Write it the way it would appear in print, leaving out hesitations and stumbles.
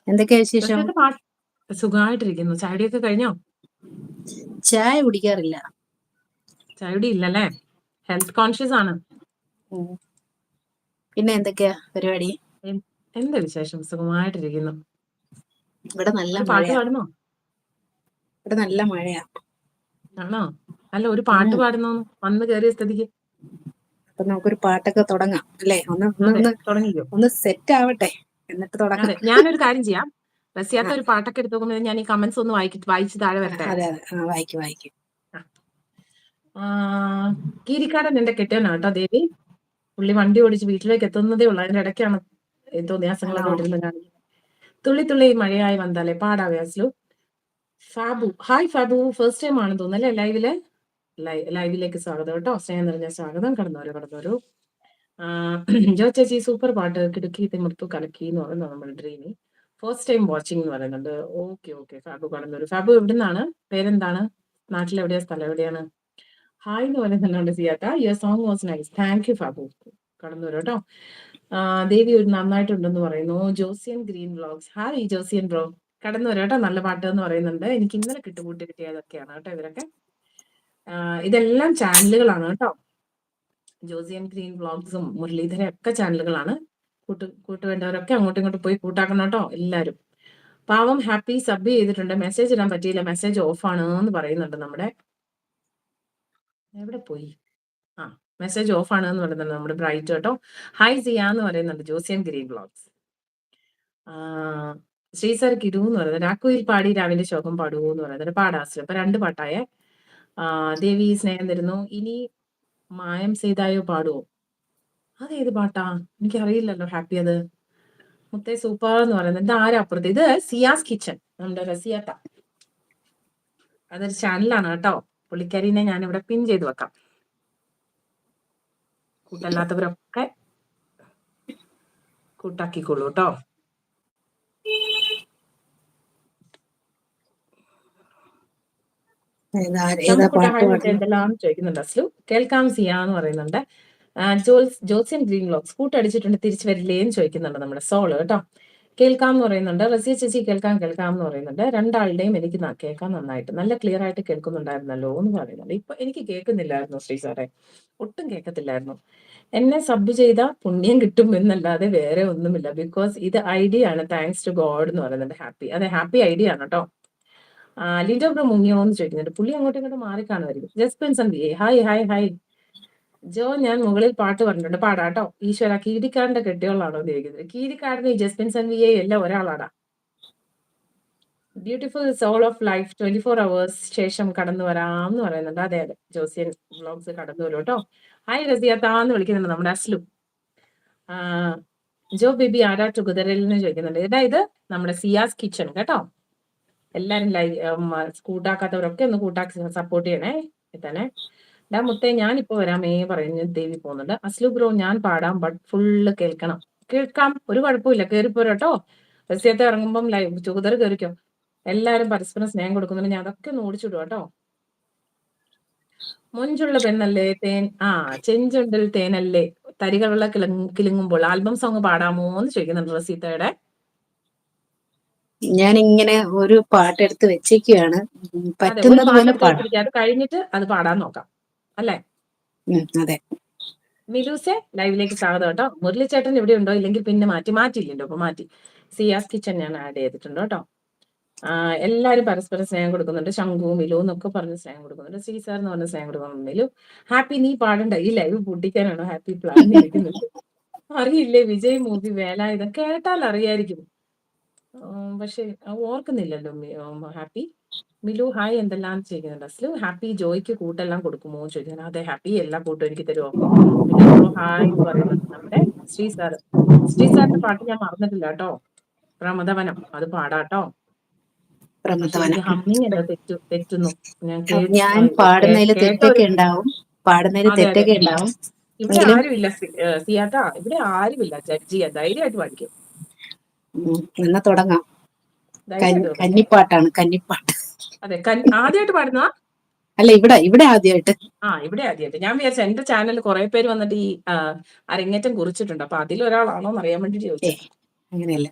എന്തൊക്കെയാ വിശേഷം? സുഖമായിട്ടിരിക്കുന്നു. ചായടിയൊക്കെ കഴിഞ്ഞോ? ചായ കുടിക്കാറില്ല. ചായടി ഇല്ലല്ലേ? ഹെൽത്ത് കോൺഷ്യസ് ആണ്. പിന്നെ എന്തൊക്കെയാ പരിപാടി? എന്താ വിശേഷം? സുഖമായിട്ടിരിക്കുന്നു. ഇവിടെ നല്ല ഒരു പാട്ട് മഴയാ. പാടുന്നോ? ഇവിടെ നല്ല മഴയാ. ആണോ? അല്ല, ഒരു പാട്ട് പാടുന്നോ വന്ന് കയറിയ സ്ഥിതിക്ക്? അപ്പൊ നമുക്കൊരു പാട്ടൊക്കെ തുടങ്ങാം അല്ലേ? അതെ, തുടങ്ങിക്കോ. ഒന്ന് സെറ്റ് ആവട്ടെ, എന്നിട്ട് തുടങ്ങാം. അതെ, ഞാനൊരു കാര്യം ചെയ്യാം. റസിയാത്ത ഒരു പാട്ടൊക്കെ എടുത്തു നോക്കുമ്പോൾ ഞാൻ ഈ കമന്റ്സ് ഒന്ന് വായിച്ച് താഴെ വരട്ടെ. അതെ വായിക്കും. കീരിക്കാടൻ എന്റെ കെട്ടിയനാട്ടോ ദേവി. പുള്ളി വണ്ടി ഓടിച്ച് വീട്ടിലേക്ക് എത്തുന്നതേ ഉള്ളൂ. അതിന്റെ ഇടയ്ക്കാണ് തോന്നിയാസങ്ങളൊക്കെ വിട്ടിരുന്നത് കാണിക്കുന്നത്. തുള്ളി തുള്ളി മഴയായി വന്നാലേ പാടാവേ അസ്ലു. ഫാബു, ഹായ് ഫാബു, ഫസ്റ്റ് ടൈം ആണെന്ന് തോന്നുന്നല്ലേ ലൈവിലേക്ക് സ്വാഗതം കേട്ടോ. സ്നേഹം നിറഞ്ഞ സ്വാഗതം. കടന്നോരൂ. ജോ ചേച്ചി സൂപ്പർ പാട്ട്, കിടുക്കി തിമിർത്തു കലക്കി എന്ന് പറയുന്നത് നമ്മുടെ ഡ്രീമി. ഫസ്റ്റ് ടൈം വാച്ചിങ് എന്ന് പറയുന്നുണ്ട്. ഓക്കെ ഫാബു കടന്നോരൂ. ഫാബു എവിടുന്നാണ്? പേരെന്താണ്? നാട്ടിലെവിടെയാ? സ്ഥലം എവിടെയാണ്? ഹായ് എന്ന് പറയുന്നുണ്ട് സിയാത്ത. Your song was nice. Thank you ഫാബു. കടന്നോരൂ കേട്ടോ. ദേവി ഒരു നന്നായിട്ടുണ്ടെന്ന് പറയുന്നു. Josian green vlogs, hi Josian bro. കടന്നു വരും കേട്ടോ. നല്ല പാട്ട് എന്ന് പറയുന്നുണ്ട്. എനിക്ക് ഇന്നലെ കിട്ടിയതൊക്കെയാണ് കേട്ടോ ഇവരൊക്കെ. ഇതെല്ലാം ചാനലുകളാണ് കേട്ടോ. ജോസിയൻ ഗ്രീൻ വ്ലോഗ്സും മുരളീധരൻ ഒക്കെ ചാനലുകളാണ്. കൂട്ടുവേണ്ടവരൊക്കെ അങ്ങോട്ടും ഇങ്ങോട്ടും പോയി കൂട്ടാക്കണം കേട്ടോ എല്ലാവരും. പാവം ഹാപ്പി സബ് ചെയ്തിട്ടുണ്ട്. മെസ്സേജ് ഇടാൻ പറ്റിയില്ല, മെസ്സേജ് ഓഫാണ് എന്ന് പറയുന്നുണ്ട്. നമ്മുടെ എവിടെ പോയി? മെസ്സേജ് ഓഫാണ് എന്ന് പറയുന്നുണ്ട് നമ്മുടെ ബ്രൈറ്റ് കേട്ടോ. ഹായ് സിയ എന്ന് പറയുന്നുണ്ട് ജോസിയൻ ഗ്രീൻ വ്ലോഗ്സ്. ശ്രീസർ കിരു എന്ന് പറയുന്നത് രാക്കുയിൽ പാടി രാവിലെ ശോകം പാടൂ എന്ന് പറയുന്നത് പാടാശ്രം. അപ്പൊ 2 പാട്ടായ. ദേവി സ്നേഹം തരുന്നു. ഇനി മായം ചെയ്തായോ പാടുവോ? അതേത് പാട്ടാ? എനിക്കറിയില്ലല്ലോ ഹാപ്പി. അത് മുത്തേ സൂപ്പർ എന്ന് പറയുന്നത്. ഇത് ആരാ അപ്പുറത്ത്? ഇത് സിയാസ് കിച്ചൺ, നമ്മുടെ റസിയാത്ത. അതൊരു ചാനലാണ് കേട്ടോ. പുള്ളിക്കാരിനെ ഞാൻ ഇവിടെ പിൻ ചെയ്ത് വെക്കാം. കൂട്ടല്ലാത്തവരൊക്കെ കൂട്ടാക്കിക്കോളൂ കേട്ടോ. എന്തെല്ലാം ചോദിക്കുന്നുണ്ട് അസ്ലു. കേൾക്കാം സിയ എന്ന് പറയുന്നുണ്ട്. ജോത്സ്യൻ ഗ്രീൻ വ്ലോഗ്സ് കൂട്ടടിച്ചിട്ടുണ്ട്, തിരിച്ചു വരില്ലേന്ന് ചോദിക്കുന്നുണ്ട് നമ്മുടെ സോള് കേട്ടോ. കേൾക്കാം എന്ന് പറയുന്നുണ്ട്. റസിയ ചേച്ചി കേൾക്കാം എന്ന് പറയുന്നുണ്ട്. 2 ആളുടെയും എനിക്ക് കേൾക്കാൻ നന്നായിട്ട് നല്ല ക്ലിയർ ആയിട്ട് കേൾക്കുന്നുണ്ടായിരുന്നല്ലോ എന്ന് പറയുന്നുണ്ട്. ഇപ്പൊ എനിക്ക് കേൾക്കുന്നില്ലായിരുന്നു ശ്രീ സാറേ, ഒട്ടും കേൾക്കത്തില്ലായിരുന്നു. എന്നെ സബ് ചെയ്ത പുണ്യം കിട്ടും എന്നല്ലാതെ വേറെ ഒന്നുമില്ല. ബിക്കോസ് ഇത് ഐഡിയ ആണ്, താങ്ക്സ് ടു ഗോഡ് എന്ന് പറയുന്നുണ്ട് ഹാപ്പി. അതെ, ഹാപ്പി ഐഡിയ ആണ് കേട്ടോ. ലിൻഡോ ബ്രോ മുങ്ങിയോ എന്ന് ചോദിക്കുന്നുണ്ട്. പുള്ളി അങ്ങോട്ടും ഇങ്ങോട്ടും മാറിക്കാണുമായിരിക്കും. ജസ്പിൻസൺ വി ഹായ് ജോ, ഞാൻ മുകളിൽ പാട്ട് പറഞ്ഞിട്ടുണ്ട്, പാടാട്ടോ. ഈശ്വര, കീരിക്കാടിന്റെ കെട്ടിയോളാണോ ചോദിക്കുന്നത്? കീരിക്കാടിന് ജസ്പിൻസൺ വി എല്ലാം ഒരാളാടാ. Beautiful soul of life 24 hours ശേഷം കടന്നു വരാം എന്ന് പറയുന്നുണ്ട്. അതെ ജോസിയൻ വ്ലോഗ്സ് കടന്നു വരും കേട്ടോ. ഹായ് റസിയാത്താന്ന് വിളിക്കുന്നുണ്ട് നമ്മുടെ അസ്ലു. ജോ ബേബി ആരാ ടുഗദറിൽ ചോദിക്കുന്നുണ്ട്. ഇത് നമ്മുടെ സിയാസ് കിച്ചൺ കേട്ടോ. എല്ലാരും കൂട്ടാക്കാത്തവരൊക്കെ ഒന്ന് കൂട്ടാക്കി സപ്പോർട്ട് ചെയ്യണേ. തന്നെ മുത്തേ ഞാനിപ്പോ വരാമേ പറഞ്ഞു ദേവി പോകുന്നുണ്ട്. അസ്ലു ബ്രോ ഞാൻ പാടാം, ബട്ട് ഫുള്ള് കേൾക്കാം, ഒരു കുഴപ്പമില്ല, കയറിപ്പോരട്ടോ. റസിയത്തെ ഇറങ്ങുമ്പം ചുകുതർ കയറിക്കോ. എല്ലാരും പരസ്പരം സ്നേഹം കൊടുക്കുന്നുണ്ട്. ഞാൻ അതൊക്കെ ഒന്ന് ഓടിച്ചിടും കേട്ടോ. മൊഞ്ചുള്ള പെണ്ണല്ലേ തേൻ, ചെഞ്ചുണ്ടിൽ തേനല്ലേ തരികളുള്ള കിലുങ്ങുമ്പോൾ ആൽബം സോങ് പാടാമോ എന്ന് ചോദിക്കുന്നുണ്ട് റസീത്തയുടെ. ഞാനിങ്ങനെ ഒരു പാട്ടെടുത്ത് വെച്ചേക്കാണ്, പറ്റുന്നത് പോലെ പാടാം. അത് കഴിഞ്ഞിട്ട് അത് പാടാൻ നോക്കാം അല്ലേ? അതെ. മിലൂസെ ലൈവിലേക്ക് സ്വാഗതം കേട്ടോ. മുരളി ചേട്ടൻ ഇവിടെ ഉണ്ടോ? ഇല്ലെങ്കിൽ പിന്നെ മാറ്റിയില്ലല്ലോ. അപ്പൊ മാറ്റി സിയാസ് കിച്ചൺ ഞാൻ ആഡ് ചെയ്തിട്ടുണ്ട് കേട്ടോ. എല്ലാവരും പരസ്പരം സ്നേഹം കൊടുക്കുന്നുണ്ട്. ശംഖു മിലു എന്നൊക്കെ പറഞ്ഞ് സ്നേഹം കൊടുക്കുന്നുണ്ട്. ശ്രീ സാർ എന്ന് പറഞ്ഞ സ്നേഹം കൊടുക്കുന്നുണ്ട്. മിലു ഹാപ്പി നീ പാടണ്ട, ഈ ലൈവ് പൊട്ടിക്കാനാണോ ഹാപ്പി പ്ലാൻ ഇരിക്കുന്നത്? അറിയില്ലേ വിജയ് മൂവി വേല, ഇതൊക്കെ കേട്ടാൽ അറിയായിരിക്കും, പക്ഷെ ഓർക്കുന്നില്ലല്ലോ ഹാപ്പി. മിലു ഹായ് എന്തെല്ലാം ചെയ്യുന്നുണ്ട്. അസ്ലു ഹാപ്പി ജോയ്ക്ക് കൂട്ടെല്ലാം കൊടുക്കുമോ ചോദിക്കുന്നത്. അതെ ഹാപ്പി എല്ലാ കൂട്ടും എനിക്ക് തരുമോ? മിലു ബ്രോ ഹായ് എന്ന് പറയുന്നുണ്ട് നമ്മുടെ ശ്രീ സാറിന്റെ പാട്ട് ഞാൻ മറന്നിട്ടില്ല കേട്ടോ. പ്രമദവനം അത് പാടാട്ടോ. പക്ഷെ എനിക്ക് ഹമ്മിങ് എന്താ തെറ്റുന്നു. ഞാൻ പാടുന്നതിൽ തെറ്റൊക്കെ ഉണ്ടാവും, ഇവിടെ ആരുമില്ല സിയാത്ത, ഇവിടെ ആരുമില്ല ജഡ്ജ് ചെയ്യാൻ. ധൈര്യമായിട്ട് പാടിക്കും. എന്നാ തുടങ്ങാം. കന്നിപ്പാട്ടാണ്, കന്നിപ്പാട്ട്. അതെ, ആദ്യമായിട്ട് പാടുന്ന അല്ല, ഇവിടെ ആദ്യമായിട്ട്. ഇവിടെ ആദ്യമായിട്ട്. ഞാൻ വിചാരിച്ച എന്റെ ചാനലിൽ കുറെ പേര് വന്നിട്ട് ഈ അരങ്ങേറ്റം കുറിച്ചിട്ടുണ്ട്. അപ്പൊ അതിലൊരാളാണോ എന്ന് അറിയാൻ വേണ്ടി ചോദിച്ചത്. അങ്ങനെയല്ല,